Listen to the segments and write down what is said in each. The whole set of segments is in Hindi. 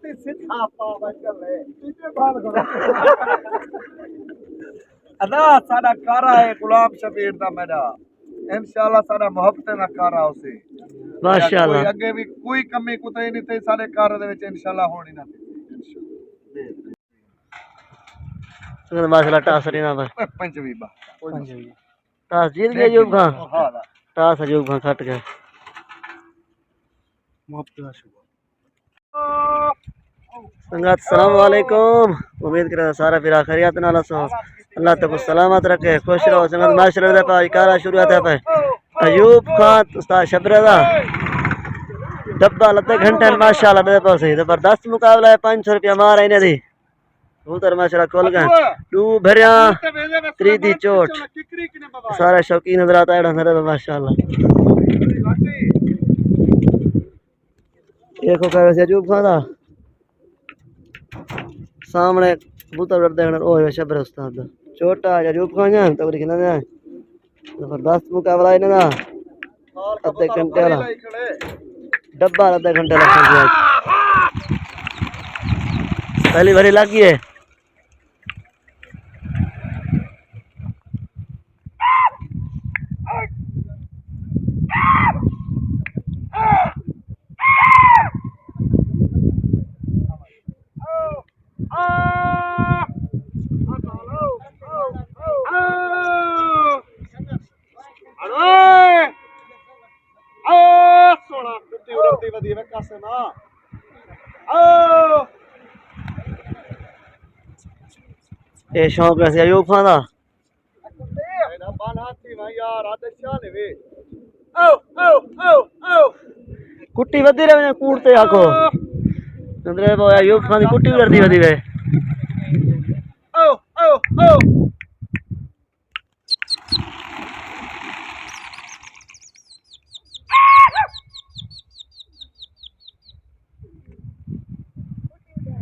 ती सिथा पावा चले इतने बाल करो अदा साडा कारा है गुलाम शबीर दा मेरा इंशाल्लाह साडा मोहब्बत ना कारा उसे माशाल्लाह अगे भी कोई कमी कुते नहीं ते साडे कार दे विच इंशाल्लाह होनी ना इंशाल्लाह माशाल्लाह टास रीना पर पंचवी बा टास जीत गया अयूब खान टास अयूब खान खट गया संगत सलाम वालेकुम उम्मीद करा सारा फिर खैरियत नाल सो अल्लाह तको सलामत रखे खुश रहो संगत माशरे दे पाई कारा शुरुआत है पे अयूब खान उस्ताद शबरदा डब्बा लते घंटे माशाल्लाह दे पास है जबरदस्त मुकाबला है 500 रुपया मार इने दी उतर माशाल्लाह खोल गए दू भरिया त्री दी चोट सारे शौकीन नजर आता है माशाल्लाह देखो क्या वैसे अयूब खान दा सामने कबूतर उड़ते हैं ओ शबर उस्ताद छोटा अयूब खान है तो खिला दे जबरदस्त मुकाबला है ना आधे घंटे वाला डब्बा आधे घंटे लगा पहली बारी लगी है ये शौक वैसे अयूब खान दा कुट्टी वधी रहे कूड़ते आखो अंदर अयूब खान की कुट्टी करती वधी वे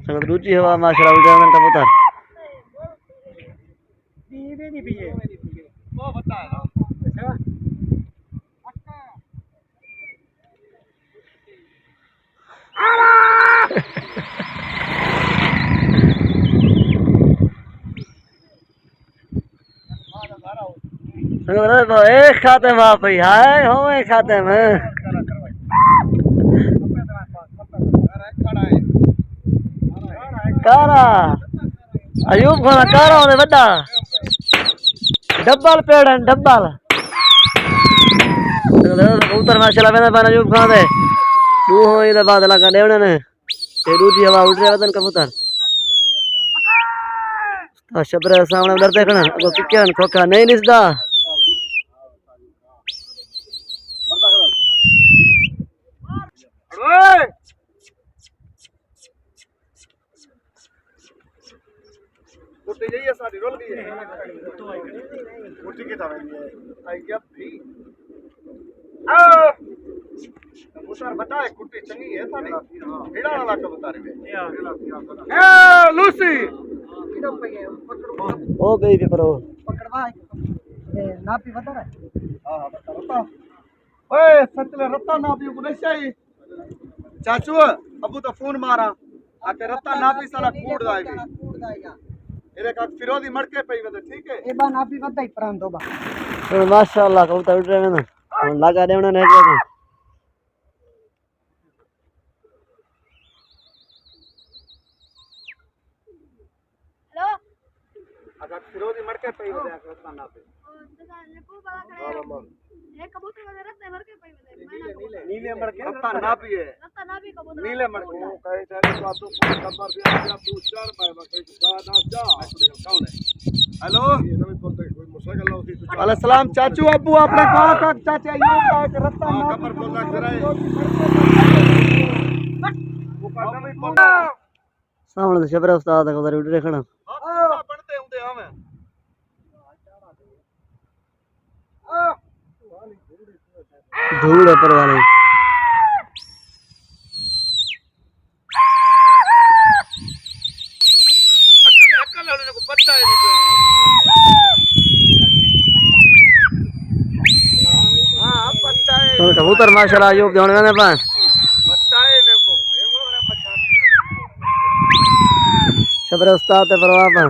संगत रुचि हवा माशाल्लाह उड़ान का पता नहीं पिए वो बता है अच्छा एक खाते में आप हाय हो खाते में कारा अयूब खान कारा होने बड़ा डब्बल पेड़ है डब्बल कबूतर माशाल्लाह मैंने बना अयूब खान दे दू हो इधर बाद लगा देवने ने ये दूजी हवा उड़ रहा वतन कबूतर शबर सामने उधर देखना अगो पिक्कन खोखा नहीं निसदा कुट्टी यही साडी रोल गई है कुट्टी के थावे आई गया भी कबूतर बता है कुट्टी चंगी है साडी हेड़ा वाला कबूतर है ए लूसी ओ गई भी करो पकड़वा नापी बता रहा हां बता रता ओए सचले रत्ता नापी को नहीं चाचू अबू तो फोन मारा आके रत्ता नापी साला कूड़ जाएगी इरे का फिरोदी मड़के पे वदे ठीक है ए बा नापी बता ही प्राण दो बा माशाल्लाह कबूतर उड़ रहे हैं ना लगा दे उन्होंने एक बार हेलो अगर फिरोदी मड़के पे वदे रत्ता नापी एक कबूतर वगैरह रखते मर के पे नीले मड़के रत्ता नापी है रत्ता ना भी कबूतर नीले मड़के वो कहे तेरे को तो फोन नंबर भी आ तू चार मैं कहे जा कौन है हेलो वाले सलाम चाचू अब्बू आपने कहा था चाचा यूं कहा कि रत्ता ना कमर बोलना कराए वो करना भी बोलना सामने से शबरा उस्ताद का उधर उड़ रहे खड़ा बनते होंगे हम धूल है पर वाले अकल वाले को पता है हां पता है कबूतर माशाल्लाह अयूब देने में पा पता है ने को शबर उस्ताद ते परवाह पा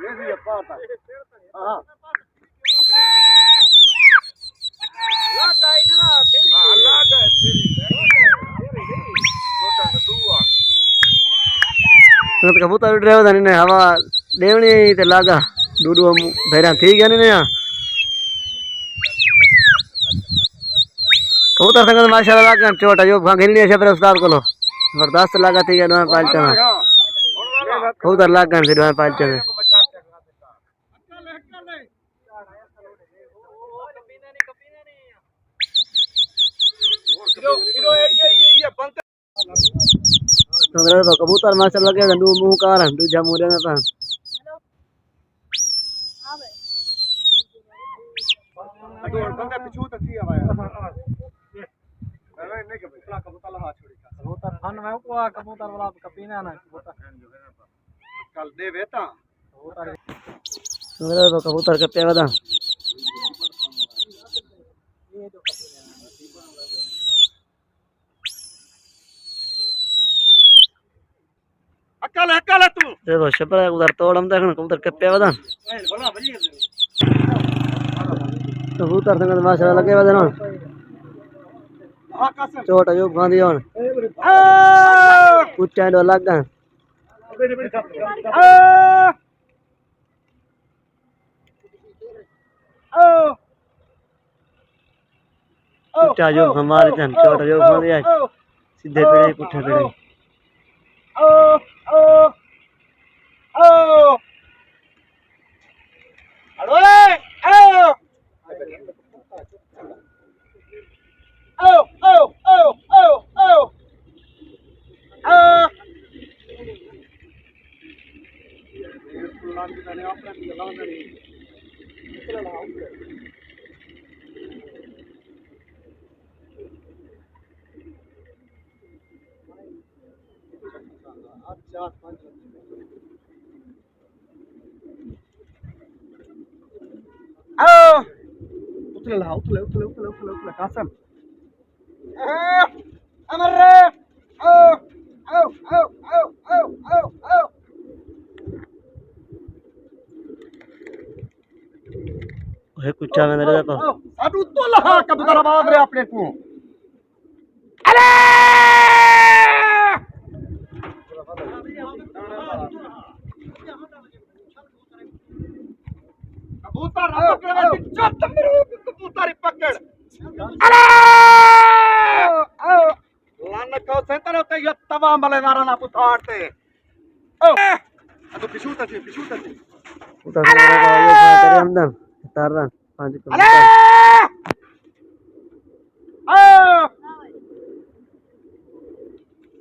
ये भी अप्पा था हां संगत कबूतर उड़ रहे हो ने हवा देवनी ते लागा डूडू भेरा थी गया ने कबूतर संगत माशाल्लाह लागा छोटा जो घिरनी शबर उस्ताद को जबरदस्त लागा थी गया पालते में कबूतर लागा फिर पालते में तो कबूतर माशाल्लाह के दू मुंह कार दू जमुरे में पा हाँ भाई अगो बंदा पिछू तक थी आवा यार नहीं के बड़ा कबूतर ला छोड़ी का कबूतर फन में को कबूतर वाला कपीना ना कबूतर कल दे बेटा तो कबूतर के पे वदा अकल अकल है तू देखो शपर उधर तोड़म देखन कबूतर के पे वदा बड़ा बड़ी कबूतर संगत माशाल्लाह लगे वदा ना हां कसम छोटा जो गांधी on ऊंचा दो लगा ऊंचा जो हमारे जन छोटा जो गांधी है सीधे पेड़े पुठे पेड़े उतले कासम अमर रे ओए कुछ में दे पा अडू तो लहा कबूतर आवाज रे अपने को अरे कबूतर पकड़ चट मेरे कबूतर पकड़ अरे लान को सेंटर होते ये तवा मलेदारा ना पुतारते ओ तो पिछूता थी उधर करे अंदर तार रहा 5 अरे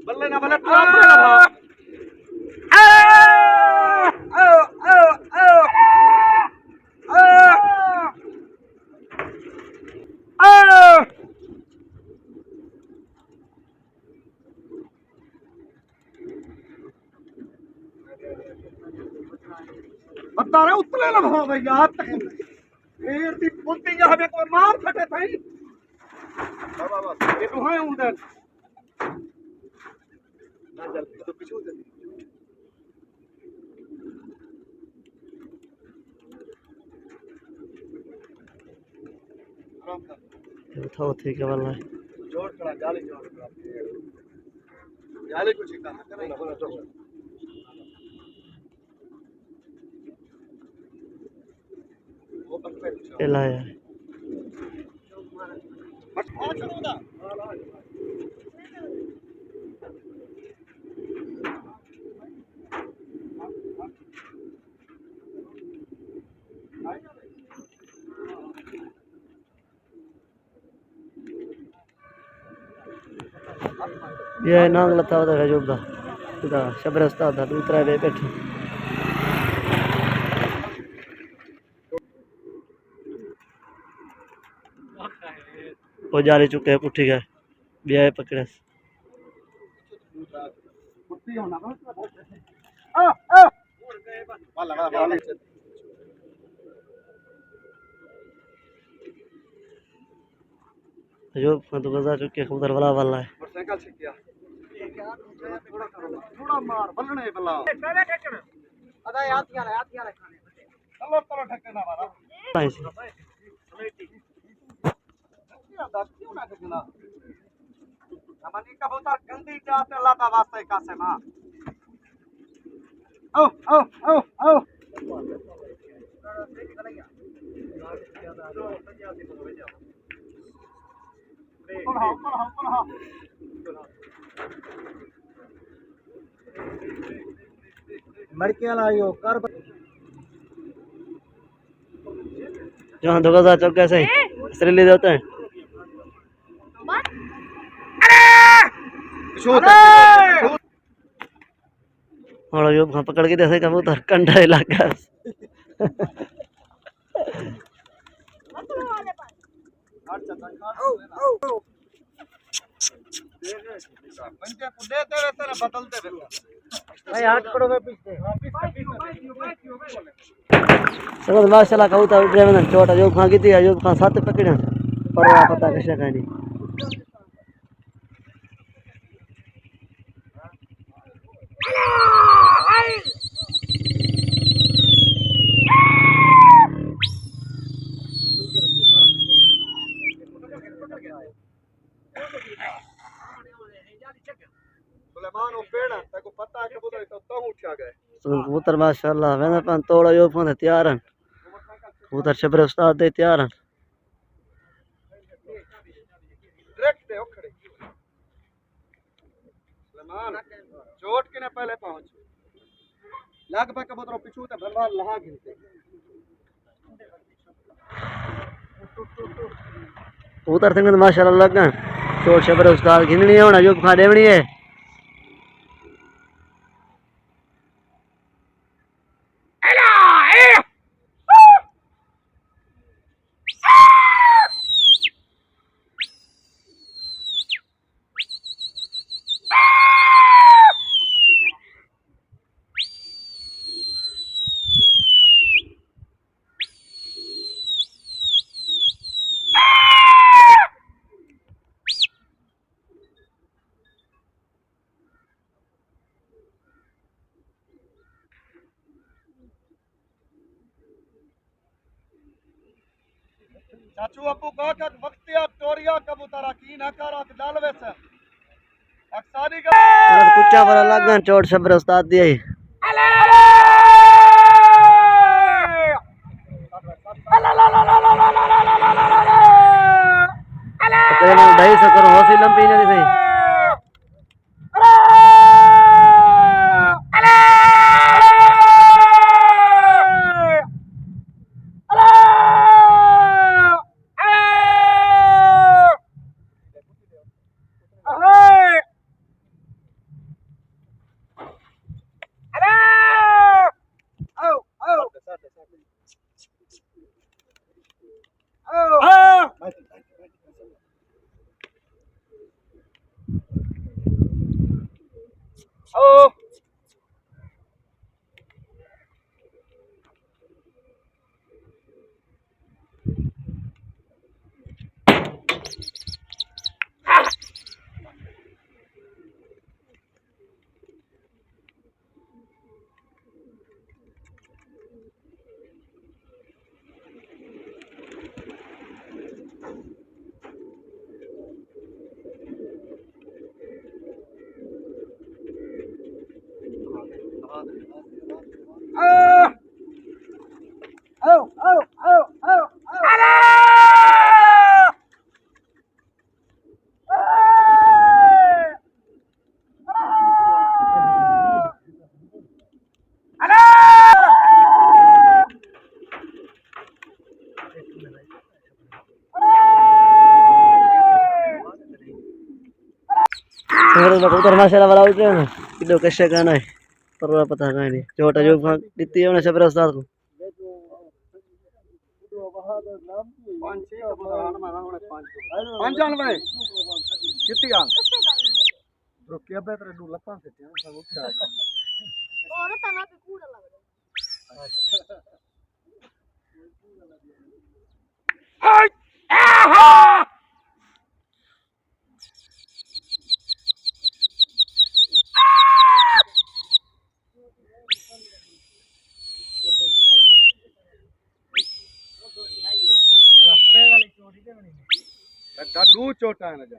बल्ले ना बल्ले ट्रांपरे ना भा बता रहे उतले ना भा भैया फिर दी पुंती या हमें कोई मार फटे थई ये तो है उधर ना चल तो पीछे चल आराम कर उठाओ ठीक है वाला जोड़ खड़ा जाली जोड़ खड़ा जाली कुछ का करे ना बोला तो वो पकड़ ये लाया मत आ चलो ना ये नांग लता होता है जोगा इधर शबरस्ता होता दूसरा वे बैठे वो जाले चुके हैं पुठी गए बिया पकड़े कुत्ती होना आ अयूब खान तो गुजर चुके कबूतर वाला वाला है मोटरसाइकिल से किया थोड़ा मार बल्लने बल्ला अदा याद किया खाने चलो चलो ठक्के ना मारा क्यों ना ठक्के हमारी कबूतर गंदी जात अल्लाह का वास्ते कासे मां ओ ओ ओ ओ मड़के लायो कर जहाँ धोखा चौक कैसे सरीले देते हैं और अयूब खान पकड़ के जैसे कबूतर कंधा इलाका पंचे को देते रहते ना बदलते रहते भाई हाथ पड़ो मैं पीछे समझ माशाल्लाह कबूतर उड़ रहे हैं चोट अयूब खान की थी अयूब खान साथ पकड़े पर पता कैसे कहानी सुलेमान वो पेड़ है तेको पता है कबूतर तो उठ गए कबूतर माशाल्लाह वेंदा पन तोड़ अयूब खान तैयार हैं कबूतर शबर उस्ताद दे तैयार हैं डायरेक्ट दे खड़े सुलेमान चोट के ने पहले पहुंच लाग पे कबूतर पिछू ते भरवा लहा गिनते कबूतर संग माशाल्लाह लगा चोट शबर उस्ताद गिननी है अयूब खान देवनी है चाचू अबू का वक्तिया टोरिया कबूतर की ना करा डालवे से अक्सारी का कुच्चा पर लगा चोट शबर उस्ताद दिए ढाई सौ करो हौसी लंबी नहीं थी कबूतर माशाल्लाह वाला उठ रहे हैं किलो कैसे गाना है पर पता नहीं चोट अयूब खान दित्ती है शबर उस्ताद को पंचानवे कितनी गाल रुकिया बेहतर दू लपा से और तना पे कूड़ा लग रहा दू चोटा है ना जा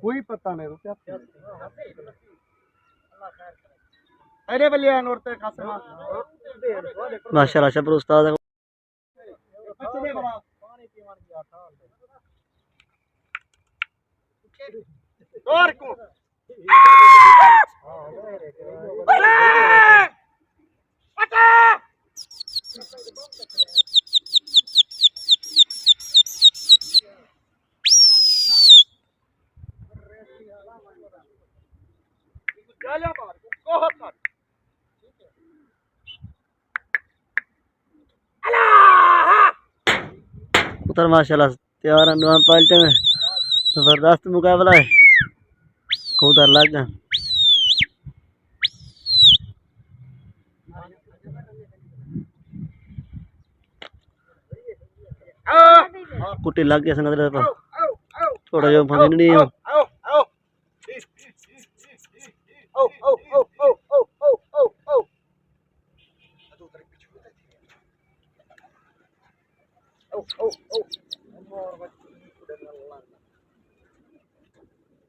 कोई पता नहीं रुपया अरे बलिया नोरते खासमा माशाल्लाह शबर उस्ताद है। चले बड़ा और को चला बाहर को होता उतर माशाल्लाह तैयार अंडवान पाल्टे में जबरदस्त मुकाबला है। कबूतर लग गए। कुटी लग गया संगत पर थोड़ा जो फंसी नहीं है।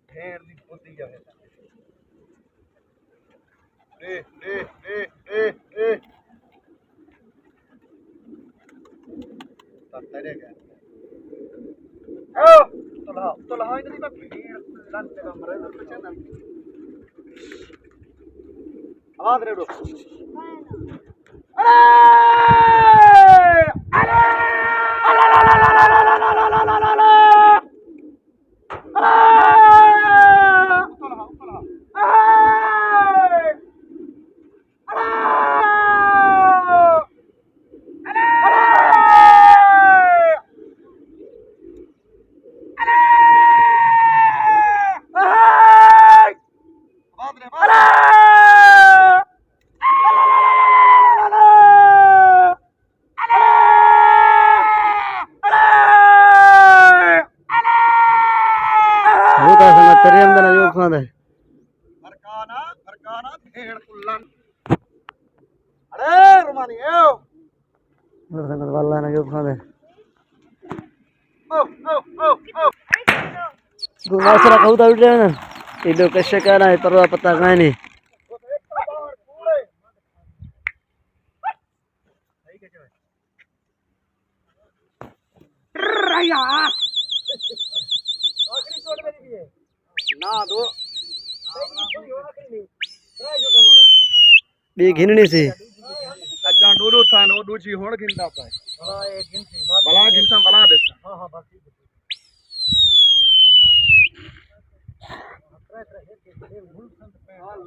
ढेर दी बुद्धि है ए ए ए ए ए तत्तरे गए ओ तो लहा इधर का भीड़ लन पे कमरे में कुछ ना आवाज रे दो अरे अरे अला ला ला ला ला ला ला ला ला ला ला ला फरकाना फरकाना भेड़ कुल्लन अरे रुमानी ओ संगत वाला ना जो खाने ओ ओ ओ ओ तू माशरा कबूतर उड़ रहे हैं ये लोग कैसे कह रहा है परवा पता कहीं नहीं। ना दो बी घिननी सी अजा डोडो था नो दूजी होड़ गिनता पाए बला गिनता बला देता हां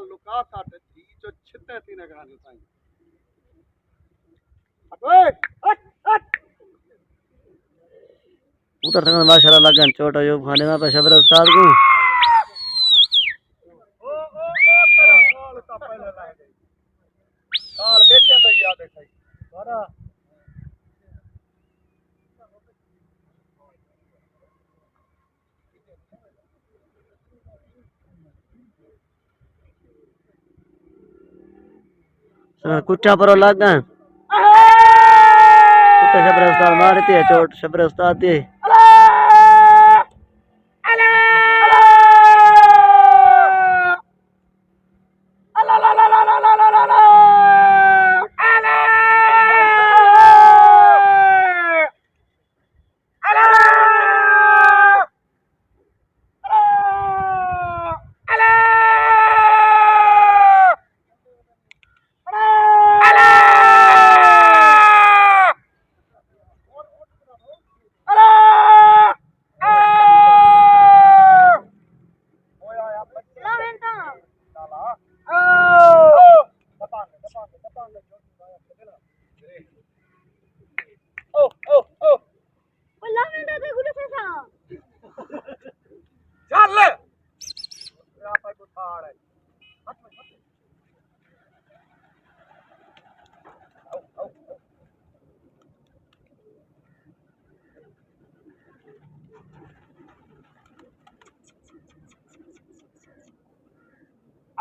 लुका था ती जो छिते थी न गाने साईं हट हट उतर संगत माशाल्लाह लग गए छोटा जो खाने में पे शबर उस्ताद को तेरा साल का पहले लाए साल बेचे तो याद है सही बड़ा कुट्टा पर लग गए कुत्ता शबर उस्ताद मारती है चोट शबर उस्ताद दी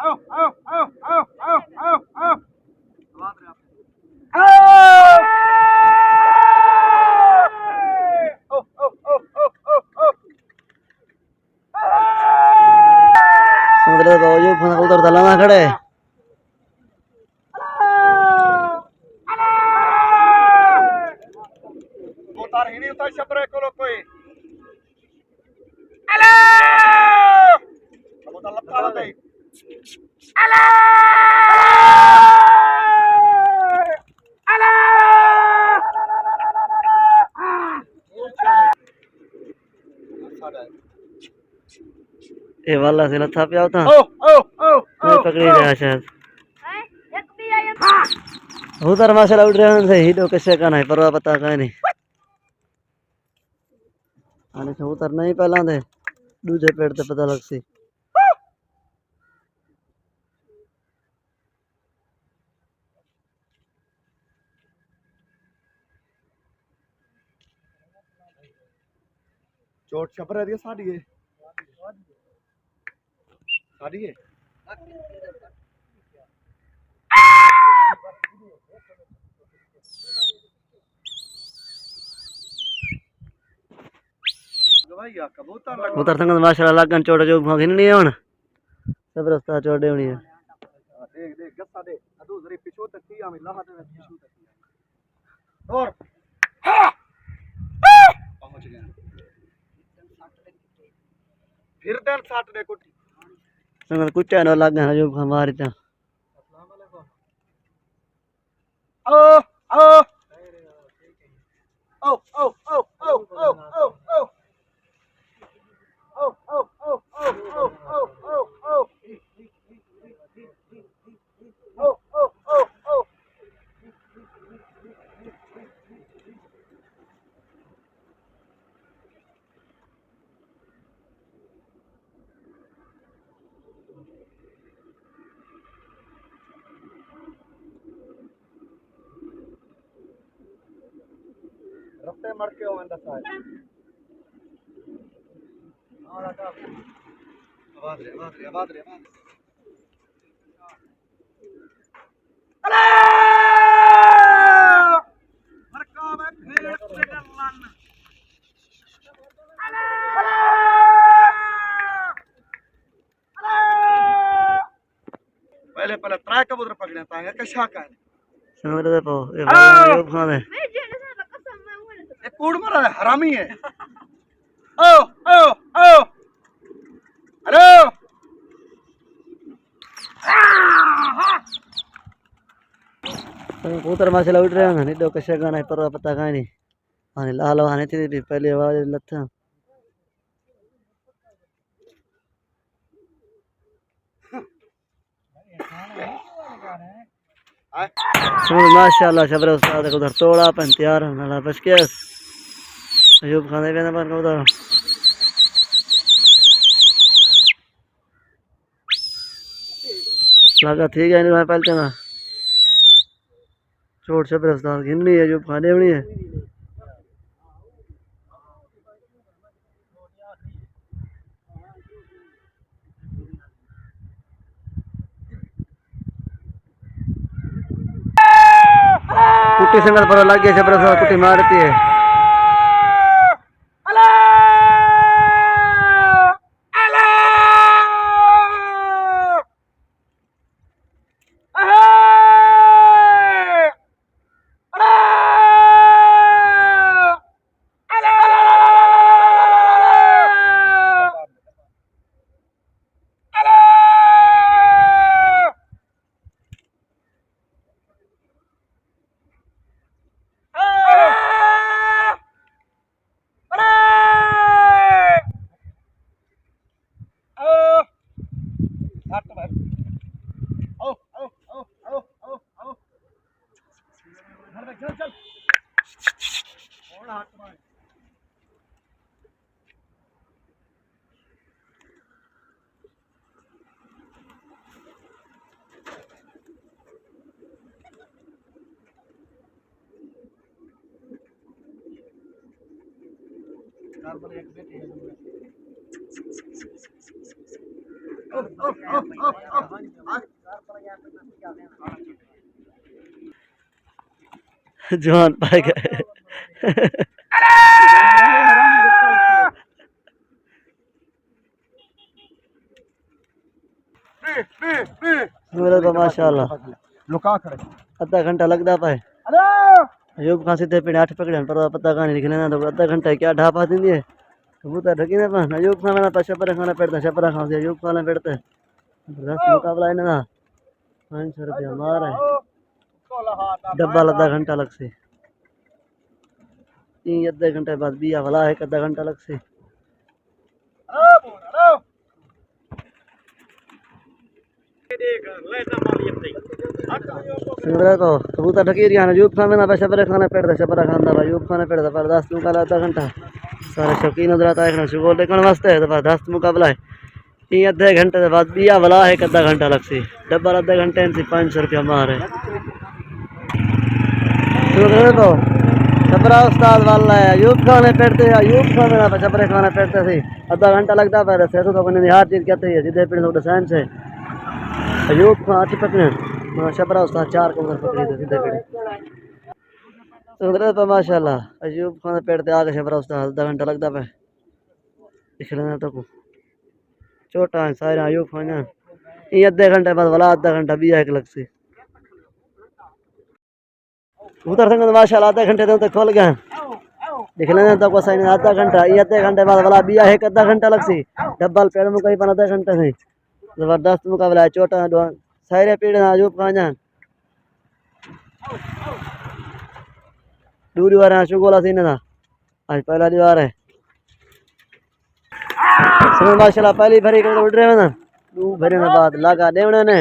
आओ आओ आओ आओ आओ आओ आओ आवाज रहे आप ओ ओ ओ ओ ओ ओ संगत अयूब खान कबूतर दला में खड़े कबूतर ही नहीं होता शबरे को कोई हेलो कबूतर लपका होता है हेलो हेलो ये वाला से लथा पे आवता ओ ओ ओ नहीं पकड़ी गया शायद हैं एक भी आया कबूतर माशाल्लाह उड़ रहे हैं से ही तो कैसे का नहीं परवाह पता का नहीं आने कबूतर नहीं पहला थे दूजे पेड़ ते पता लग सी चोट छपरे दिया साड़ी है साड़ी है गवाइया कबूतर लग कबूतर संगत माशाल्लाह लगन चोट जो भागिन नहीं हुन सब रास्ता चोड़े होनी है देख देख गस्सा दे अदू जरी पिछो तक थी आमी लाहा दे पिछो तक और पहुंच गया फिर देन साट दे कुटी संगत कुत्ते न लगन जो हमारे ता ओ ओ ओ ओ ओ ओ ओ ओ ओ Oh, oh, oh, oh, oh, oh, oh, oh. Oh, oh, oh, oh. रफ्ते मर के हो अंदर साहब आवाज रे आवाज रे आवाज रे आवाज अरे मरका में भेड़ पिटन लन अरे पहले पहले त्राय कबूतर पकड़े तांगे कशा का संगत दे पो ये वाला अयूब खान है मैं जेल से कसम मैं हूं ये कूड़ मरा है हरामी है ओ ओ ओ हेलो कबूतर माशाल्लाह उड़ रहे हैं नहीं तो कैसे का नहीं परवाह पता का नहीं आने लाल आने थी पहले आवाज लथा माशाल्लाह शबर उस्ताद को उधर तोड़ा पन तैयार नाला बस के अयूब खान दे ना पर उधर लगा ठीक है नहीं पहले ना चोट शबर उस्ताद घिन्नी है अयूब खान देवनी है कुट्टी संगत पर लग गया शबर उस्ताद कुट्टी मारती है हेलो हेलो चल चल और हाथ मार नॉर्मल एक बेटे है जवान पाए गए माशाल्लाह लुका खड़े आधा घंटा लगता पाए हेलो अयूब खान सीधे पेड़ 8 पकड़े पर पता कहानी निकले ना तो आधा घंटा क्या ढापा दी है कबूतर ढकी ना पान अयूब खान में ना छपरा खाना पेड़ता छपरा खान से अयूब खान पेड़ते जबरदस्त मुकाबला है ना 500 रुपया मार है डब्बा आधा घंटा लग से आधे घंटे बाद बिया वाला है आधा घंटा लग से सिंगरा को कबूतर ढकी रिया अयूब खान में ना छपरा खाना पेड़ता छपरा खान दा अयूब खान पेड़ता जबरदस्त मुकाबला आधा घंटा सारे शौकीन उधर आता है शुगर देखने वास्ते जबरदस्त मुकाबला है ये आधे घंटे के बाद बिया वाला है आधा घंटा लग सी डब्बा आधे घंटे से 500 रुपया मार है तो छपरा उस्ताद वाला है अयूब खान पेड़ते अयूब खान में छपरे खाना पेड़ते थे आधा घंटा लगता है से तो अपने हर चीज़ कहते हैं सीधे पेड़ तो डिजाइन से अयूब खान 8 पकड़े छपरा उस्ताद 4 कबूतर पकड़े थे सीधे पेड़ तो माशाल्लाह अयूब खान पेड़ते आगे छपरा उस्ताद आधा घंटा लगता है पिछले तो छोटा है सारे अयूब खान ये आधे घंटे बाद वाला आधा घंटा भी एक लग से उधर से माशाल्लाह आधे घंटे तो खोल गए देख लेना तो को सही आधा घंटा ये आधे घंटे बाद वाला बिया है आधा घंटा लग सी डब्बल पेड़ में कहीं आधा घंटे से जबरदस्त मुकाबला है छोटा सारे पेड़ अयूब खान दूरी वार है शुगोला सीन था आज पहला दीवार है माशाल्लाह पहली भरी कर उड़ रहे ना दू भरे ना बाद लगा देवने ने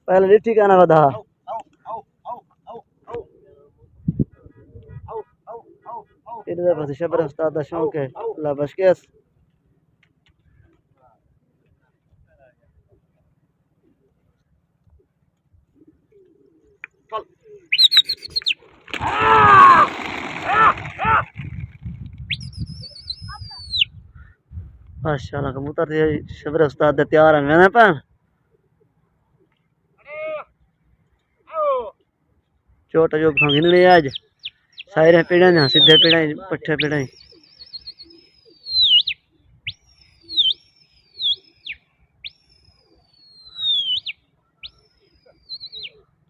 पहले लिट्टी का ना बता इधर बस शबर उस्ताद का शौक है अल्लाह बस के माशाल्लाह कबूतर शबर उस्ताद तैयार है ना पर छोटा जो भांगी नहीं आज सारे पेड़ा ना सीधे पेड़ा पट्ठे पेड़ा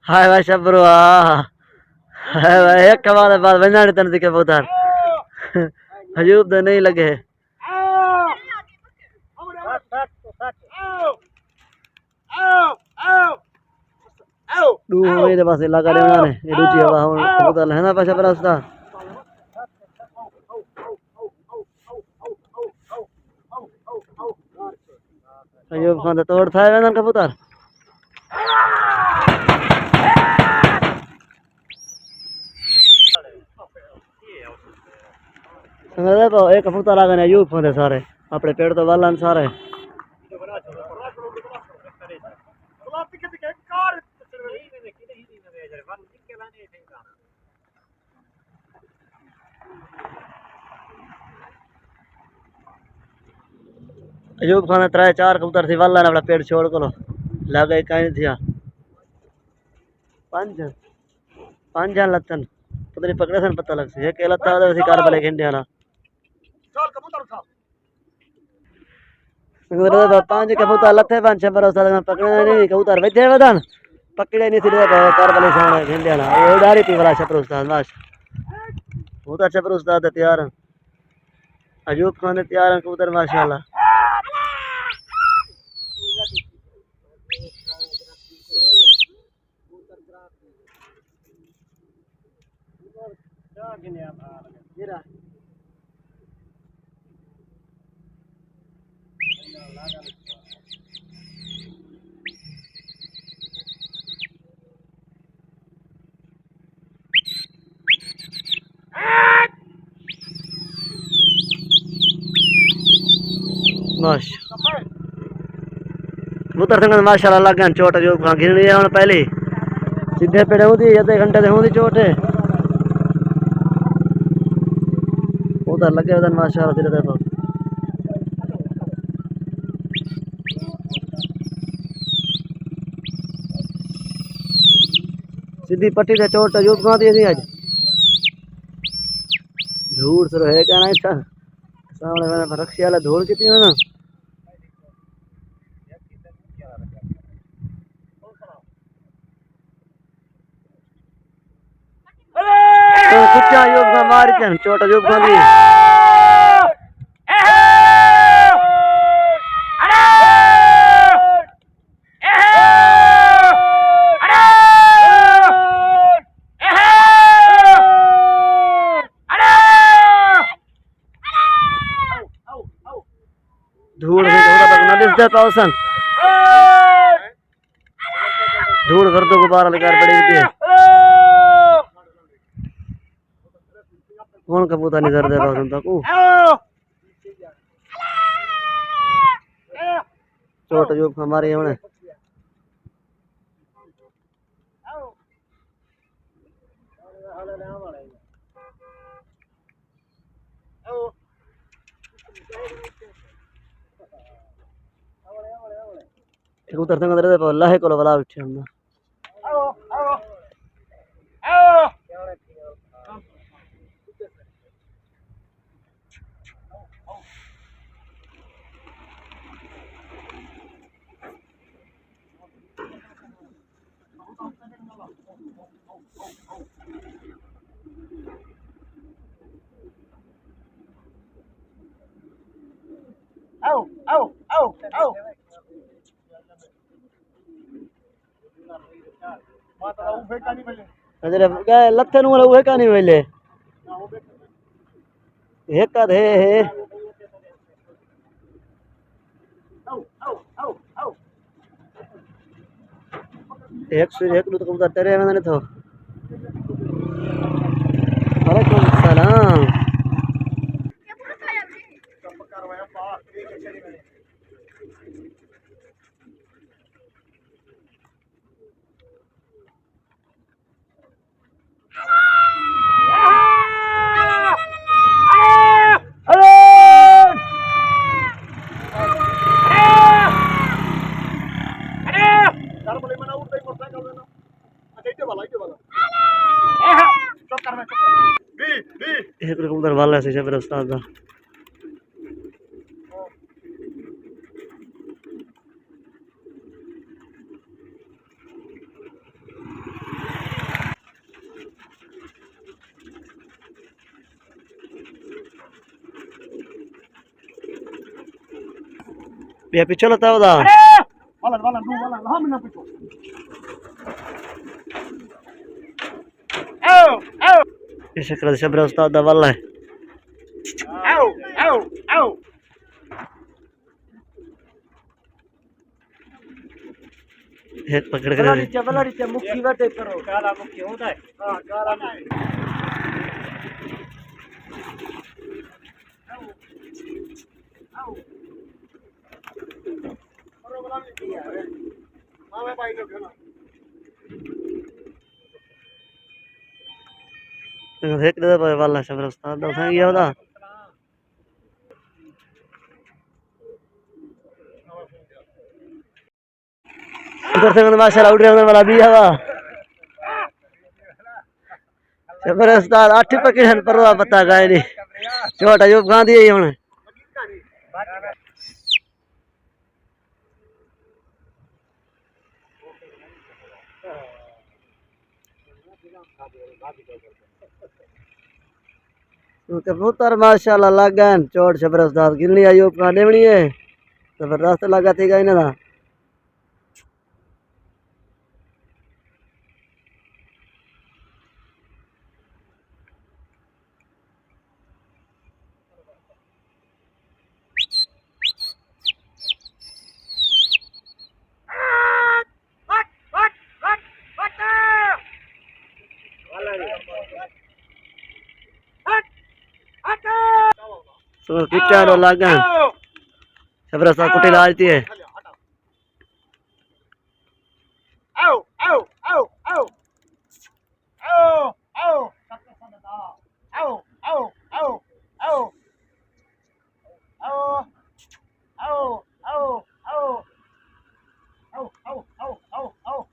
हाय भाई शबरो हाय भाई एक कमाल बाद बना तन दिखे कबूतर अयूब तो नहीं लगे दे पास लगा लेना ने ये रुचि हवा कबूतर है ना पाछा रास्ता अयूब खान तो तोड़ था वेदन कबूतर एक कबूतर आ गए अयूब खान सारे अपने पेड़ तो वाला सारे अयूब खान 3-4 कबूतर थी वाला ने अपना पेड़ छोड़ को लगे कहीं नहीं थिया 5 लतन पता नहीं पकड़े सन पता लग से एक लत्ता वैसे कार भले घंटे वाला चल कबूतर उठा 5 कबूतर लथे 5-6 पर उस्ताद में पकड़े नहीं कबूतर बैठे वदन पकड़े नहीं सीधे कार भले सामने घंटे वाला वो डारी थी वाला छपर उस्ताद माश बहुत अच्छा पर उस्ताद तैयार अयूब खान तैयार कबूतर माशाल्लाह माशा कबूतर संगत माशाल्लाह लग गए चोट जो गिरनी है पहले सीधे पेड़े होती अद्धे घंटे से होती चोट है उधर लगे उधर माशाल्लाह धीरे धीरे सीधी पट्टी से चोट यूप कहाँ दी आज धूल सर है क्या नहीं था सामने मैंने रक्षी वाला धूल कितनी है ना कुछ यूप का मारी थी चोट यूप कहाँ दी धूल पावसन धूल कर दो गुब्बारा लेकर पड़ी थी कौन कबूतर नहीं कर दे पावसन तक चोट जो हमारे होने कबूतर संग दे अल्लाह को बला उठे हम अरे क्या लत्थे नु उहे का नहीं वेले एक का है एक से एक तो कबूतर तेरे मैंने तो वालेकुम सलाम एक कबूतर वाला से जबर उस्ताद दा ये पीछे लता होदा वाला दू वाला हम ना पीछो ये शक्ल शब्र उस्ताद दा वाला है एक पकड़ कर बलाड़ी मुक्की बैठे करो काला मुक्की होता है हां काला देख दे वाला शब्र उस्ताद दा उठा गया होदा उधर से माशाल्लाह उड़ रहा वाला भी हवा शब्र उस्ताद आठ पकड़न परवा पता गाय नहीं छोटा जो गां दी हुन कबूतर माशाल्लाह लागन चोट जबरदस्त गिरनी आयो का देवनी है जबरदस्त लगा थी गाय ना तो कितना लागन शबर उस्ताद कुटी लाजती है आओ आओ आओ आओ आओ आओ आओ आओ आओ आओ आओ आओ आओ आओ आओ आओ आओ आओ आओ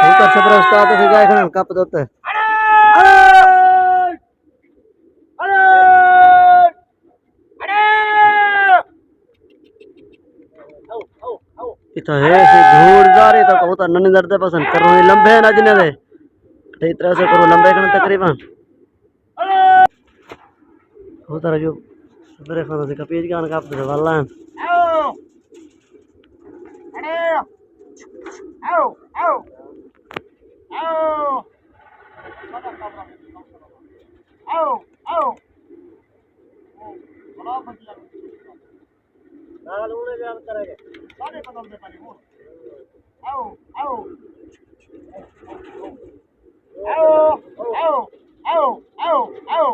ऊपर शबर उस्ताद तो गाय खाना कप दोते इतना है से धूड़ जा रही तो कबूतर नन्ही दर्द पसंद करो ये लंबे ना जिने दे ठीक तरह से करो लंबे करना तकरीबन कबूतर जो सबरे खाना से कपीज गान का आप वाला आओ आओ आओ आओ आओ आओ बड़ा बढ़िया नाल उड़े जान करेंगे सारे बदल दे पानी वो आओ आओ आओ आओ आओ आओ आओ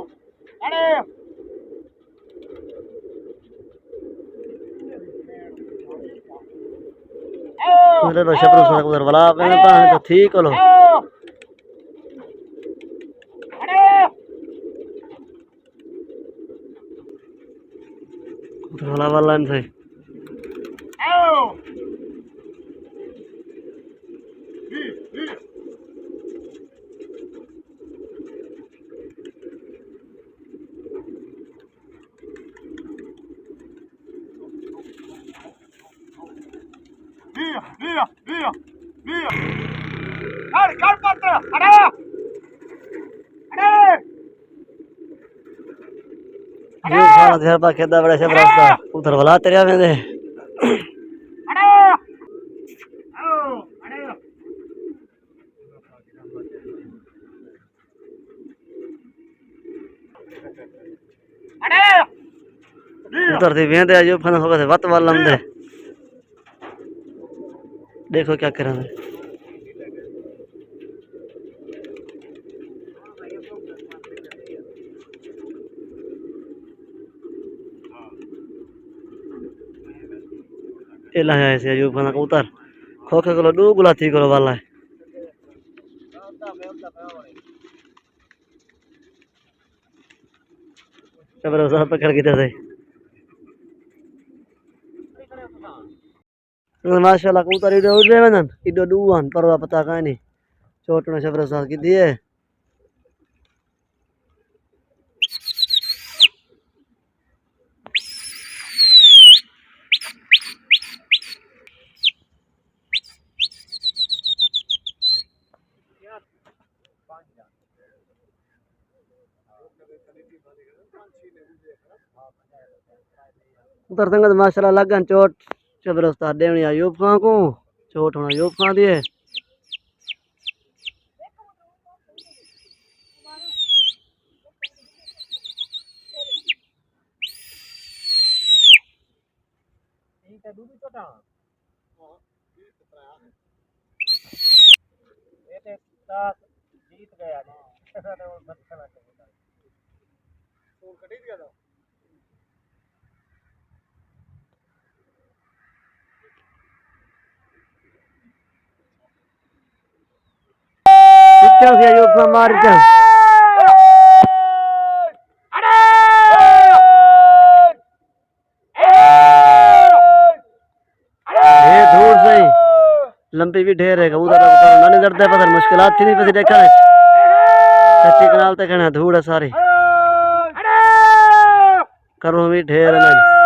अरे मेरे तो शबर उस्ताद कबूतर वाला मैंने पाने तो ठीक होलो कबूतर वाला इनसे Via, via, via. Kar patra, ada. Ada. ये खाना देर बा खेदा बड़ा शबर उस्ताद कबूतर वाला तेरे में दे Ada. Oh, ada. Ada. कबूतर थी वेंदे अजूब खाना होगा वत वाला दे देखो क्या कर रहे हैं एला है ऐसे अजूब खाना कबूतर खोखे को दू गुला थी करो वाला है शबर उस्ताद पकड़ के दे माशाल्लाह कबूतर इधर उड़ रहे हैं इधर दुआन परवा पता का नहीं चोटना शबर उस्ताद की दिए कबूतर संगत माशाल्लाह लगन चोट शबर उस्ताद देवनी अयूब खां को चोट होना अयूब खां दिए ठीक है दूध छोटा ये ते साथ जीत गया जी वो बच्चा तो कटी दिया था कितना से अयूब खां मार जा ये दूर से लंबी भी ढेर है कबूतर कबूतर नानी दर्द है पता मुश्किलात थी नहीं पसी देखा है कच्ची कनाल तक है धूड़ है सारी करो भी ढेर है नानी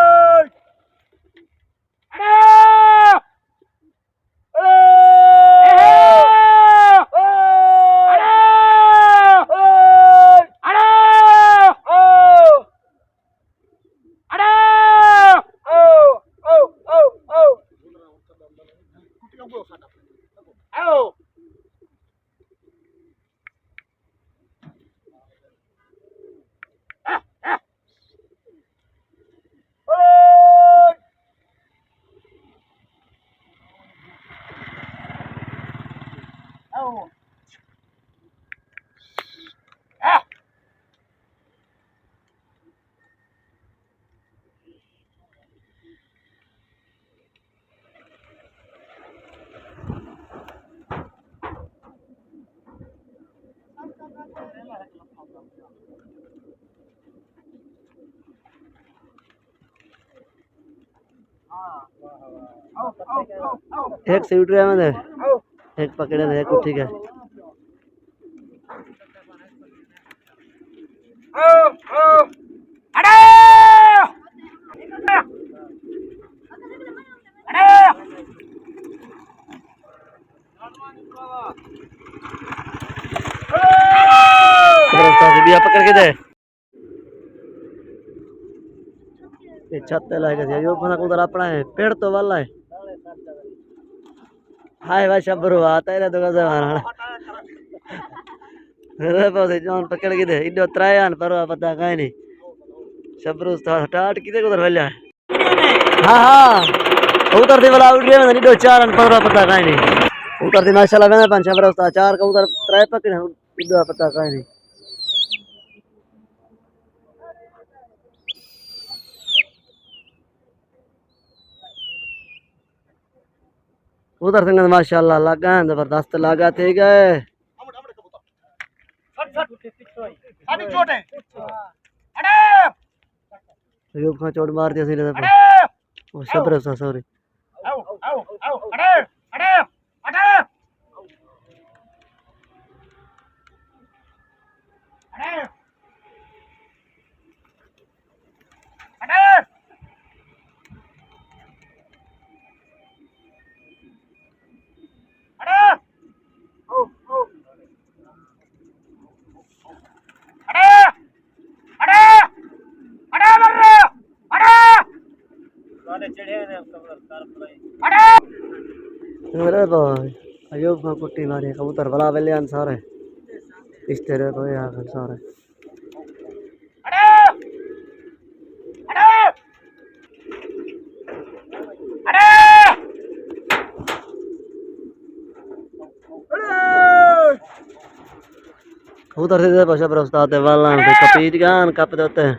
एक से उठ रहा है एक पकड़े एक उठी गया पकड़ के दे ये छत पे लाएगा यो खाना उधर अपना है पेड़ तो वाला है हाय भाई शब्बरू आता है तो कैसे मारना रे पास जान पकड़ के दे इधर त्रायान परवा पता काई नहीं शब्बरू स्टार्ट किते उधर वाला हां हां उधर दे वाला उड़ गया इधर चार परवा पता काई नहीं उधर दे माशाल्लाह मैंने पांच शब्बरू चार का उधर त्राय पकड़े इधर पता काई नहीं उधर संगत माशाल्लाह लगा है जबरदस्त लगा थे गए साडी चोट है अयूब खान चोट मार दिया सीधे पर ओ शब्र सा सॉरी अरे भाई अयूब खान कुट्टी मारी कबूतर भला वेले सारे इस तरह तो यार सारे कबूतर से भाषा पर उस्ताद वाला कपीज गान कप देते हैं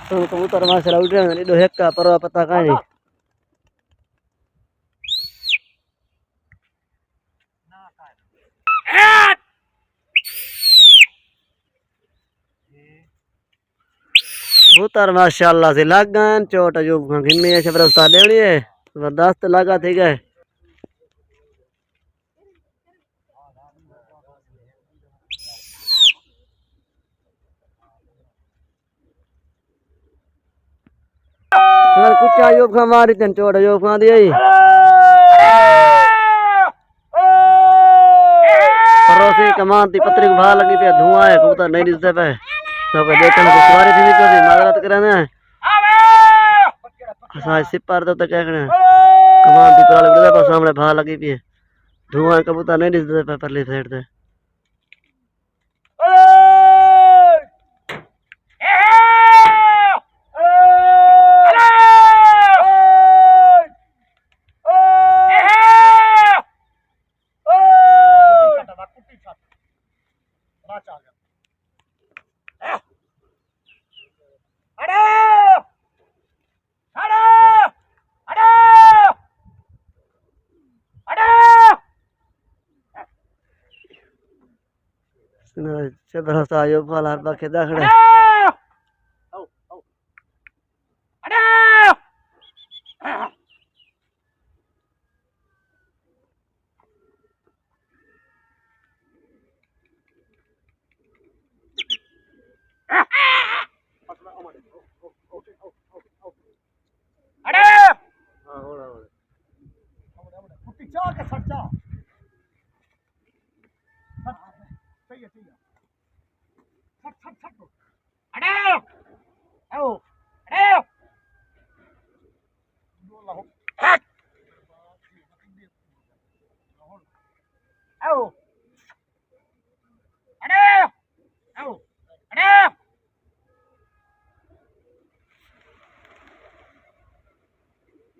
तो कबूतर माशाल्लाह उड़ रहे हैं दो एक का परवा पता काई नहीं कबूतर माशाल्लाह से लगन चोट जो घिन्नी है शब्द उस्ताद देवनी है जबरदस्त लगा थी गए कुछ अयूब खान मारी थी चोट अयूब खान दी पड़ोसी कमान थी पत्रिक भा लगी पे धुआं है कबूतर नहीं दिखते पे तो देखने को सवारी थी तो माजरत कराने असा सिपर तो क्या करना कमान थी पड़ा लगी पे सामने भा लगी पे धुआं कबूतर नहीं दिखते पे परली साइड से भरोसा अयूब वाला हर बार खेदा खड़े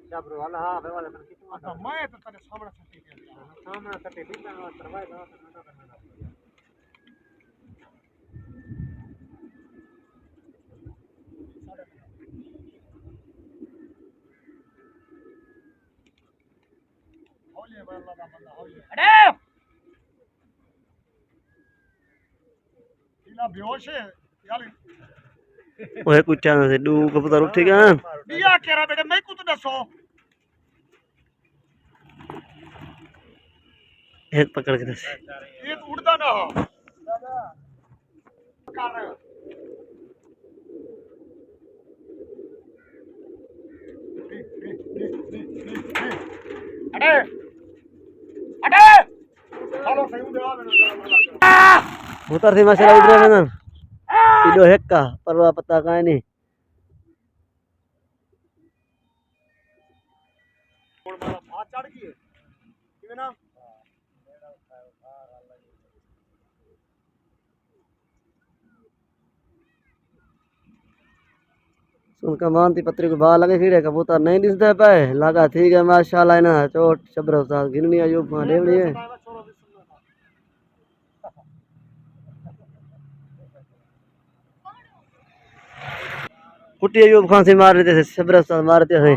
जबरो वाला हां बे वाला कितना मैं तो तेरे सामने सटी सामने सटी बीच में करवाए ना बेहोश है यार ओए कुछ ना से डू कबूतर उठ गया बिया केरा बेटे मैं कुछ दसो एक पकड़ के दस ये तो उड़दा ना हो कर अरे अरे चलो सही उड़ कबूतर से माशाल्लाह उड़ रहे हैं किलो हेक का परवा पत्ता का नहीं चढ़ गई है ना उनका मानती पत्री को बाहर लगे फिर कबूतर नहीं दिसते पाए लगा ठीक है माशाल्लाह ना चोट शब्र साथ गिननी अयूब मां देवड़ी है कुटी अयूब खान से मार रहे थे शब्र साथ मारते थे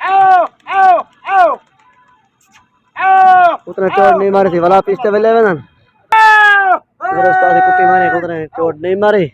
आओ आओ आओ आओ उतने चोट नहीं मारी थी वाला पिस्ते वेले में ना शब्र साथ कुटी मारे उतने चोट नहीं मारी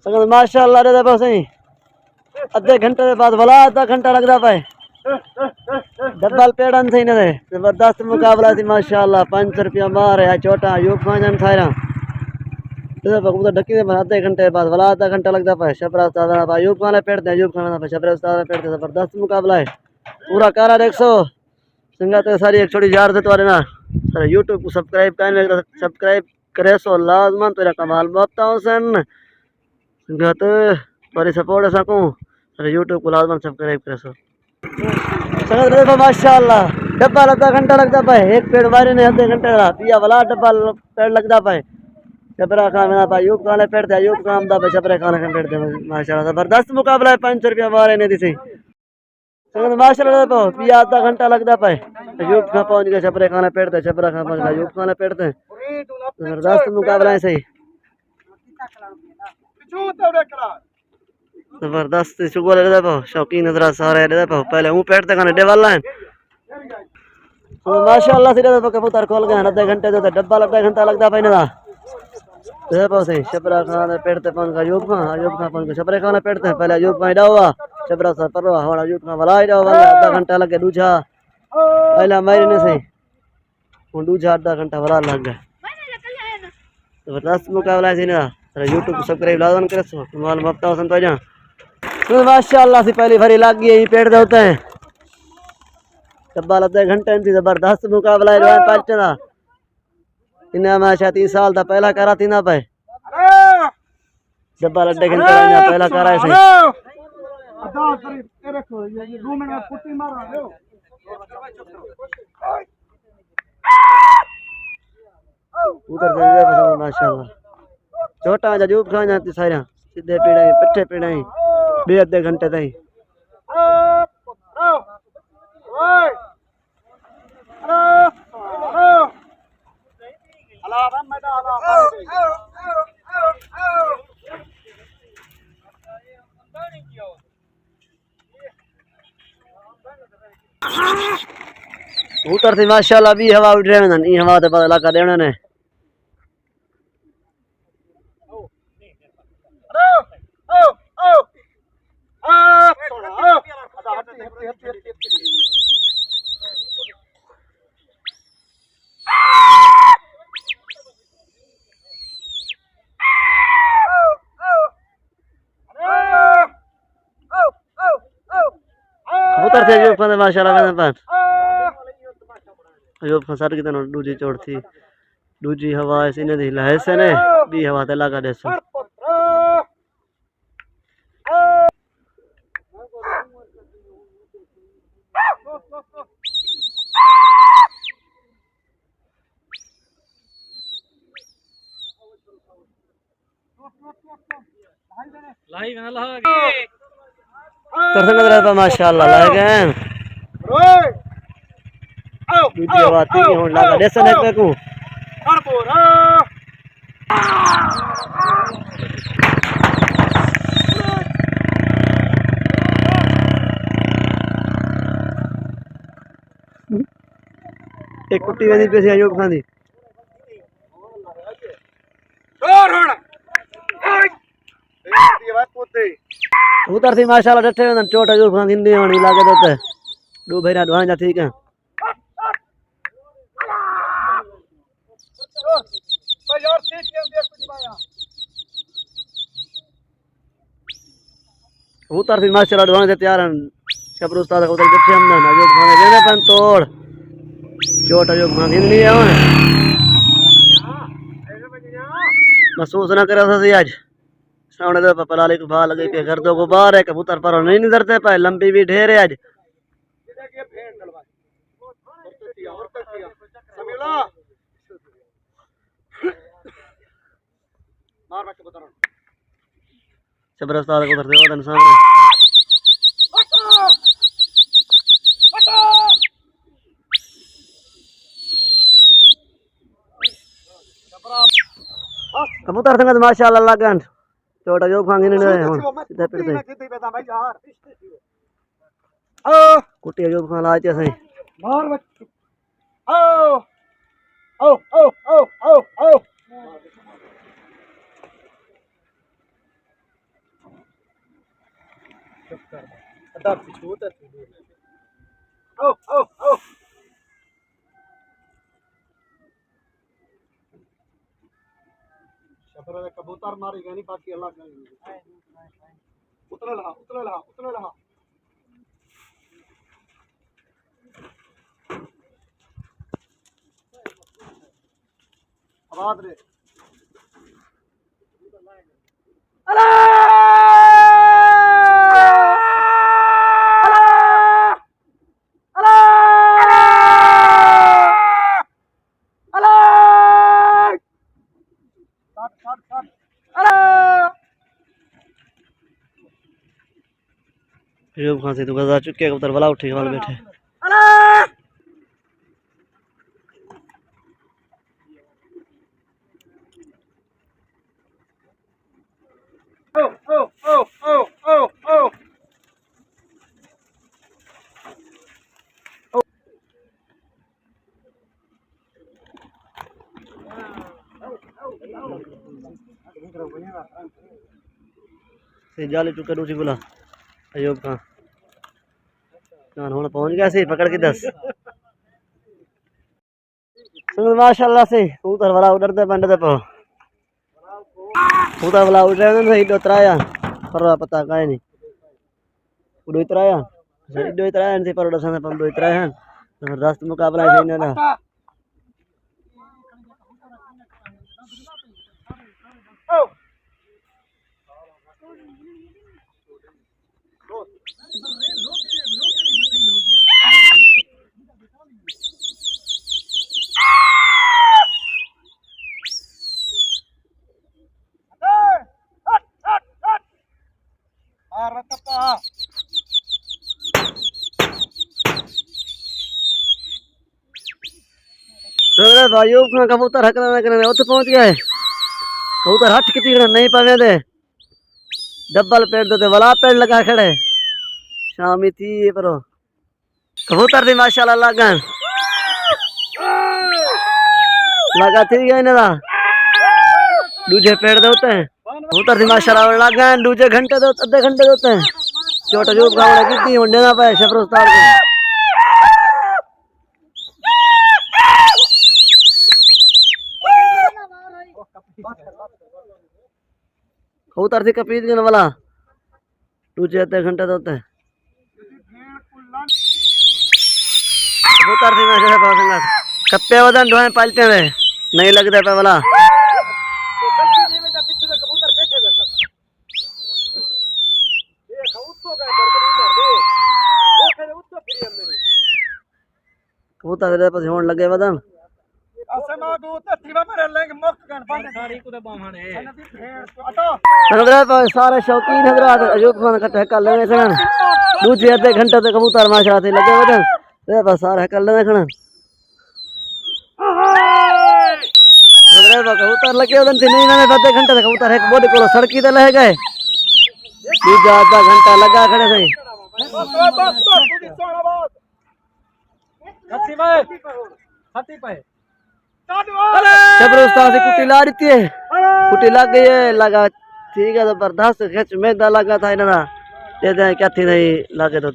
संगत माशाल्लाह रे बस सही आधे घंटे के बाद भला आधा घंटा लगदा पाए डबल पेड़न सही न जबरदस्त मुकाबला थी माशाल्लाह 500 रुपया मार है छोटा यूब खान थायरा कबूतर ढकी दे आधे घंटे के बाद भला आधा घंटा लगदा पाए शबरा उस्ताद यूब खान पेड़ते यूब खान पे शबरा उस्ताद पेड़ते जबरदस्त मुकाबला है पूरा कारा 100 संगत सारी एक छोटी यार से तुम्हारे ना सर यूट्यूब को सब्सक्राइब करे सो लाजमन तेरा कमाल बताओ सन संगत बड़ी सपोर्ट है सकूं सर यूट्यूब को लाजमन सब्सक्राइब करे सो संगत देखो माशाल्लाह डब्बा आधा घंटा लगता पाए एक पेड़ मारे ने आधे घंटे का पिया वाला डब्बा पेड़ लगता पाए छपरा खान में पाए यूब खान पेड़ दे यूब काम दा पे छपरा खान पेड़ दे माशाल्लाह जबरदस्त मुकाबला है 500 रुपया मारे ने दिसी संगत माशाल्लाह तो पिया आधा घंटा लगता पाए यूब खान पहुंच गए छपरे खान पेड़ दे छपरा खान पहुंच गए यूब खान पेड़ दे जबरदस्त मुकाबला है सही जबरदस्त शुगर दे पाओ शौकीन नजर सारे दे पाओ पहले हूं पेट तक ने डेवल लाइन माशाल्लाह से दे कबूतर खोल गए आधे घंटे दे डब्बा आधा घंटा लगता पाए ना दे पाओ सही छपरा खान पेट ते पन का यूब खान पन का छपरे खान पेट ते पहले यूब खान डावा छपरा सा परवा होड़ा यूब खान वाला डावा आधा घंटा लगे दूजा पहला मारी ने सही हूं दूजा आधा घंटा वाला लग गया जबरदस्त मुकाबला है ना यूट्यूब को सब्सक्राइब लाजमन करे सो मालूम बताओ सन तो जा तो माशाल्लाह से पहली भरी लग गई पेड़ दे होते हैं डब्बा आधे घंटे थी जबरदस्त मुकाबला है पाचना इन्हें माशा 30 साल दा पहला करा थी ना पाए डब्बा आधे घंटे पहला करा है सही आधा करीब रखो ये 2 मिनट में पुट्टी मार रहे हो उधर से माशाल्लाह छोटा जूब खान जाती सारा सीधे पीड़ाई पट्टे पीड़ाई बे आधे घंटे ताई उतर से माशाल्लाह भी हवा उड़ रहे हैं हवा तो पता लगा देना ने उतर से अयूब खान माशाल्लाह मैंने पास अयूब खान सर की तरह दूजी चोट थी दूजी हवा ऐसी नहीं थी लहे से ने भी हवा ते लगा दे सो लाई में लगा तर संगत रहता माशाल्लाह लगे ओए आओ दूसरी बात नहीं होने लगा लेसन है पे को हरबोरा एक कुट्टी वेदी पे से अयूब खान दी और होना ये बात पोते उतर थी माशाल्लाह डटे वन चोट अयूब खान हिंदी होनी लागे देते दो भैरा दुआ जा ठीक है भाई यार ठीक है देख कुछ माया उतर थी माशाल्लाह दुआ जा तैयार हैं शबर उस्ताद को उतर जट्टे हमने अयूब खान देने पन तोड़ चोट अयूब खान हिंदी है महसूस ना करे था आज सामने तो पलाले को भा लगे पे घर दो को बाहर है कबूतर पर नहीं निधरते पाए लंबी भी ढेर है आज समीला मार बैठ कबूतर शबर उस्ताद को उतर दे सामने कबूतर संगत माशाल्लाह लगन छोटा जो खांगे ने सीधा पिटते भाई यार कुटी जो खां लाते सही मार बच्चू आओ आओ आओ आओ आओ आओ अदा छूट है आओ आओ आओ शफरा कबूतर मारी गनी बाकी अल्लाह का उतरे लहा उतरे लहा उतरे लहा आवाज रे अयूब खान से तो गजा चुके कबूतर वाला उठे वाले बैठे से जाले चुके दूसरी बुला अयूब खान हुन पहुंच गया सी पकड़ के दस संग माशाल्लाह से कबूतर वाला उड़ते पंड दे पो कबूतर वाला उड़ रहे हैं इधर उतराया पर पता काहे नहीं उड़ उतराया इधर उतराया नहीं पर उड़सा ने पंड उतराया जबरदस्त मुकाबला है इन्हें ना अयूब खान कबूतर हक ना करने उत पहुंच गए कबूतर हट कितनी नहीं पावे दे डबल पेड़ दे वाला पेड़ लगा खड़े शामी थी परो कबूतर दी माशाल्लाह लगन लगा थी गए ना दूजे पेड़ दे होते हैं कबूतर दी माशाल्लाह लगन दूजे घंटे दे आधे घंटे दे होते हैं छोटा अयूब खान कितनी होने ना पाए शफर उस्ताद को कबूतर थी कपीत गन वाला दूजे आधे घंटे तो होते हैं कबूतर थी मैं कप्पे वजन ढोए पालते हुए नहीं लगते पे वाला कबूतर दे पास होने लगे वदन असे मागू तत्तीवा मेरे लेंगे मुक गन बंद गाड़ी को तो बामने अतो हजरत पास सारे शौकीन हजरत अयूब खान का टहका लेने सन दूसरे आधे घंटे तक कबूतर माशाल्लाह से लगे वदन दे पास सारे हकल लेने खन हजरत कबूतर लगे वदन तीन मैंने आधे घंटे तक कबूतर एक बोडी को सड़की ते ले गए दूसरा आधा घंटा लगा खड़े थे बस पूरी सोना बात खत्ती पे खत्ती पे शबर उस्ताद से कुटी ला रही है कुटी लग गई है लगा ठीक है जबरदस्त खिंच मेघदा लगा था इन्हें दे दे क्या थी नहीं लगे तो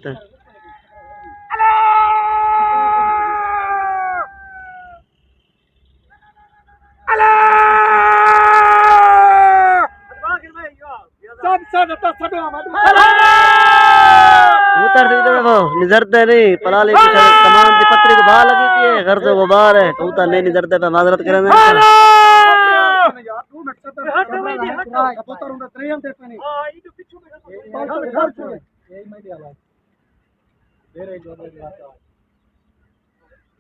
सब तो छड़ो मत उतर दे वो निजरते नहीं पलाले की तमाम की पत्री को बाहर लगी थी घर तो वो बाहर है कबूतर नहीं निजरते पे माजरत करें यार 2 मिनट से कबूतर उनका ट्रेन दे पे नहीं हां ये तो पीछे में घर से यही मैं दिया भाई तेरे जो दे दिया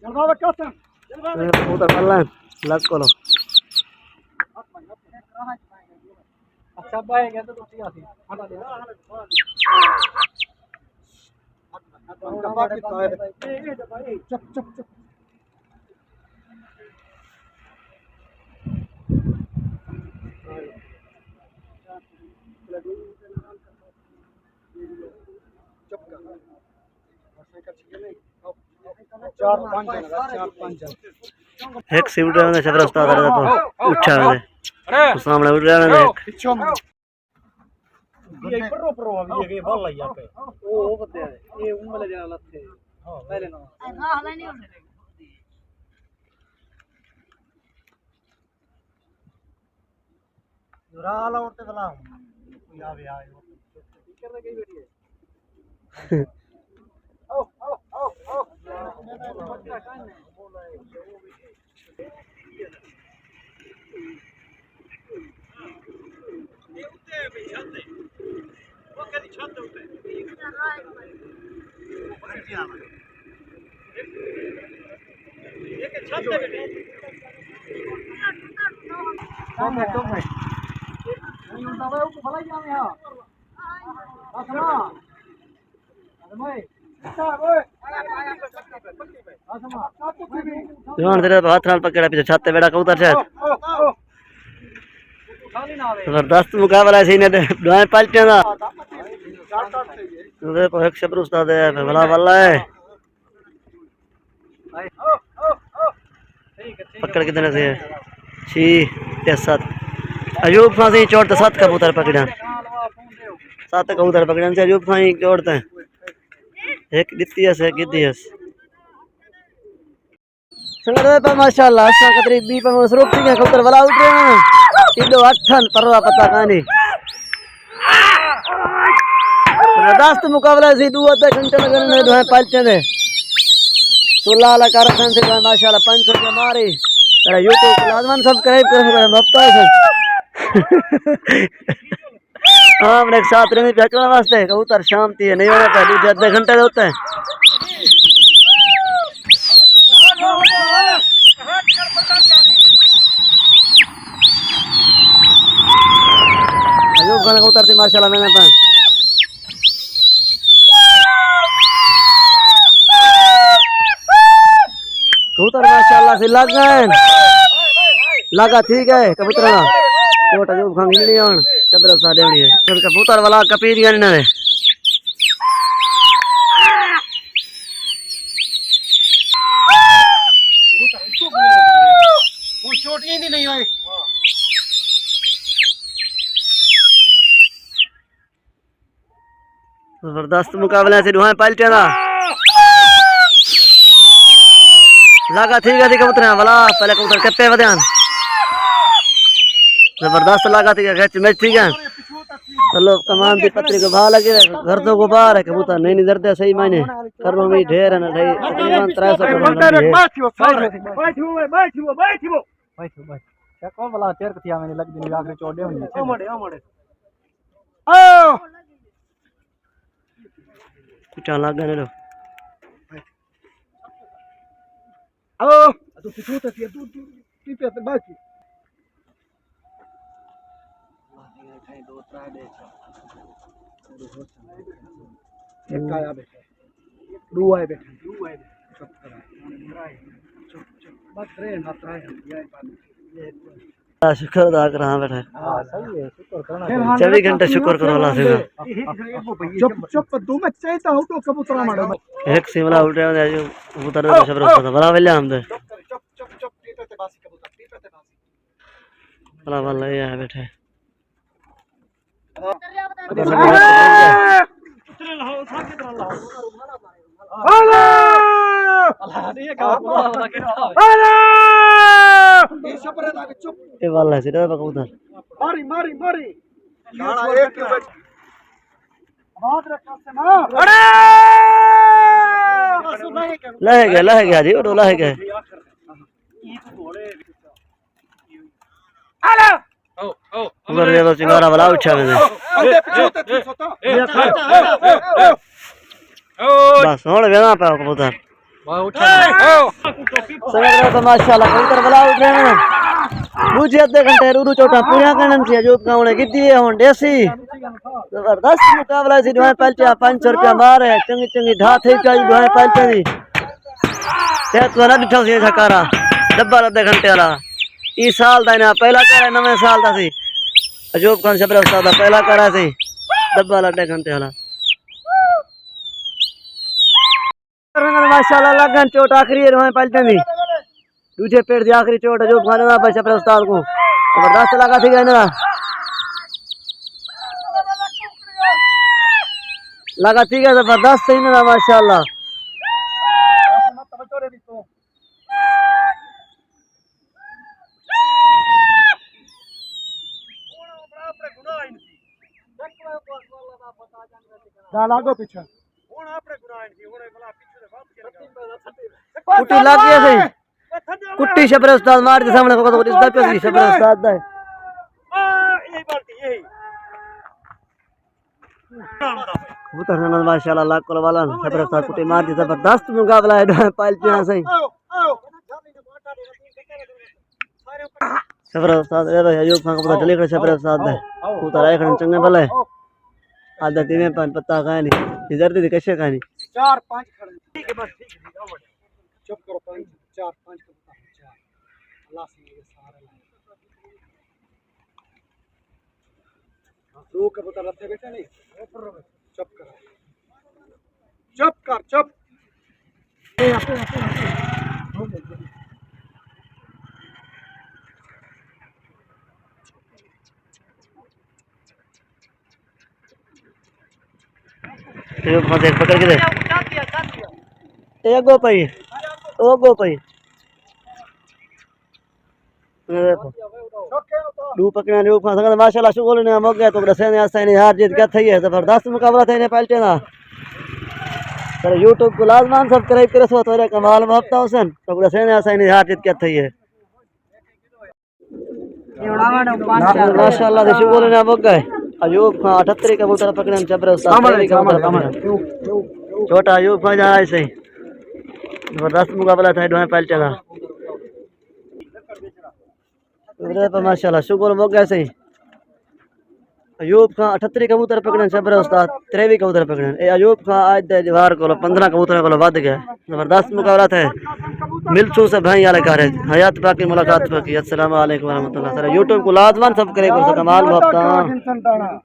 जलवा कसम कबूतर पल्ला लग को लो अच्छा भाई गया तो ठीक आती हटा दे चुप चुप चुप चार पांच एक सीट में शबर उस्ताद आ रहा उठा में सामने उठ रहा है पीछे ये पर रो अभी ये बॉल लाई यहां पे ओ बते ये उन वाले जना लथे हां पहले ना हां हला नहीं होने जुराला उठते वाला या भी आए स्पीकर में गई बैठी है आओ आओ आओ आओ जवान तेरे हाथ नाल पकड़ा पीछे छत पे बैठा कबूतर शायद जबरदस्त मुकाबला है सीने दुआएं पलटे दा तेरे को एक शबर उस्ताद है भला वाला है पकड़ कितने से 6 या 7 अयूब फांसी चोट 7 कबूतर पकड़ा 7 कबूतर पकड़न से अयूब फांसी चोटते हैं एक दितियस है गिदियस संगत पे माशाल्लाह असा कतरी बी पे मसरूफ थी कबूतर वाला उठ रहे हैं इदो अठन परवा पता कानी जबरदस्त मुकाबला सी 2 घंटे में करने दो पालचे दे सुला ला कारखान से माशाल्लाह 500 के मारी तेरा यूट्यूब लाजमन सब्सक्राइब कर हफ्ता है हां अपने एक साथ रहने बेचने वास्ते कबूतर शाम थी नहीं होना पहले आधे घंटे होता है अयूब खान कबूतर थी माशाल्लाह मैंने पास कबूतर माशाल्लाह से लग गए लगा ठीक है कबूतर ना कोट अयूब खान हिलनी आन चदर सा देवनी है फिर कबूतर वाला कपीर गन ने वो चोट ही नहीं हुई जबरदस्त मुकाबला से दुआएं पलटे ना लगा ठीक है कबूतर वाला पहले कबूतर कप्पे बदन जबरदस्त लगा थी गच मैच ठीक है चलो कमान की पत्री को भा लगे घर तो गुबार है कबूतर नहीं निधरते सही मायने करनो में ढेर है ना ढाई तकरीबन 300 क्या कौन वाला तेर कथिया मैंने लग दिन आखिर चोड़े होंगे ओ मड़े ओ कुछ लग गए लो आओ तो पिछू तक ये तू पीपे ते बाकी दो त्रा दे एक आया बैठा दो आए बैठे चुप करा चुप चुप बस रे ना त्रा ये शुक्र अदा कर हाँ बैठे हां सही है शुक्र करना 24 घंटे शुक्र करो अल्लाह से चुप चुप तू मैं चाहता हूं तो कबूतर मारो एक सिमला उठ रहे हैं जो कबूतर दे शबर उस्ताद बड़ा वेला हम दे चुप चुप चुप पीपे ते बासी कबूतर पीपे ते बासी बड़ा वाला ये है बैठे ये वाला है सीधा कबूतर मारी मारी मारी गाना एक आवाज रखा से ना अरे लह गया जी वो लह गया उधर ये बस चिंगारा वाला उठा मैंने बस होने वेना पे कबूतर संग तो माशाल्लाह कबूतर वाला उठ रहे हैं मुझे आधे घंटे रूरू चोटा पूरा करना चाहिए जो कावणे गिद्दी है हुन देसी जबरदस्त मुकाबला सी दुआएं पलटिया 500 रुपया मारे चंगी चंगी ढा थई चाई दुआएं पलटे दी ते तो ना दिठो सी सकारा डब्बा आधे घंटे वाला ई साल दा ना पहला करा नवे साल दा सी अजूब खान शबर उस्ताद पहला करा सी डब्बा आधे घंटे वाला माशाल्लाह लगन चोट आखिरी दुआएं पलटे दी दूसरे पेड़ की आखिरी चोट जो खाने ना बचा अपने उस्ताद को जबरदस्त लगा थी ना लगा थी जबरदस्त सही ना माशाल्लाह लागो पीछे कुट्टी लग गया सही कुट्टी शबर उस्ताद मार के सामने को इस पे सी शबर उस्ताद दा यही बात यही कबूतर ने माशाल्लाह लाख कोल वाला शबर उस्ताद कुट्टी मार दी जबरदस्त मुकाबला है पाल पे सही शबर उस्ताद ए भाई अयूब खान कबूतर चले कर शबर उस्ताद दा कबूतर आए खन चंगे भले आदत में पता कहानी इधर दी कैसे कहानी 4-5 खड़े ठीक है बस ठीक है चुप करो 4-5 कबूतर अल्लाह से ये सारे दो कबूतर रखे बैठे नहीं चुप कर चुप ये देख पकड़ के दे एक गो पई ओ गो पई देखो दू पकड़ना रू संग माशाल्लाह शुगल ने हो गया तो रसे ने आसा ने हार जीत क्या थई है जबरदस्त मुकाबला थई ने पलटे ना पर YouTube को लाजमान सब्सक्राइब करे सो तोरे कमाल महबता हुसैन तो रसे ने आसा ने हार जीत क्या थई है माशाल्लाह शुगल ने हो गए अयूब खान 78 कबूतर पकड़न जबर उस्ताद छोटा अयूब खान जा ऐसे जबरदस्त मुकाबला था दोनों पलटे ना इधर पर माशाल्लाह शुगर हो गया सही अयूब खान 78 कबूतर पकड़न जबर उस्ताद 23 कबूतर पकड़न ए अयूब खान आज दे दीवार को 15 कबूतर को वध गया जबरदस्त मुकाबला था मिलचू से भाई वाले करे हयात बाकी मुलाकात बाकी अस्सलाम वालेकुम व रहमतुल्लाह सर YouTube को लाजमान सब्सक्राइब कर कमाल बाप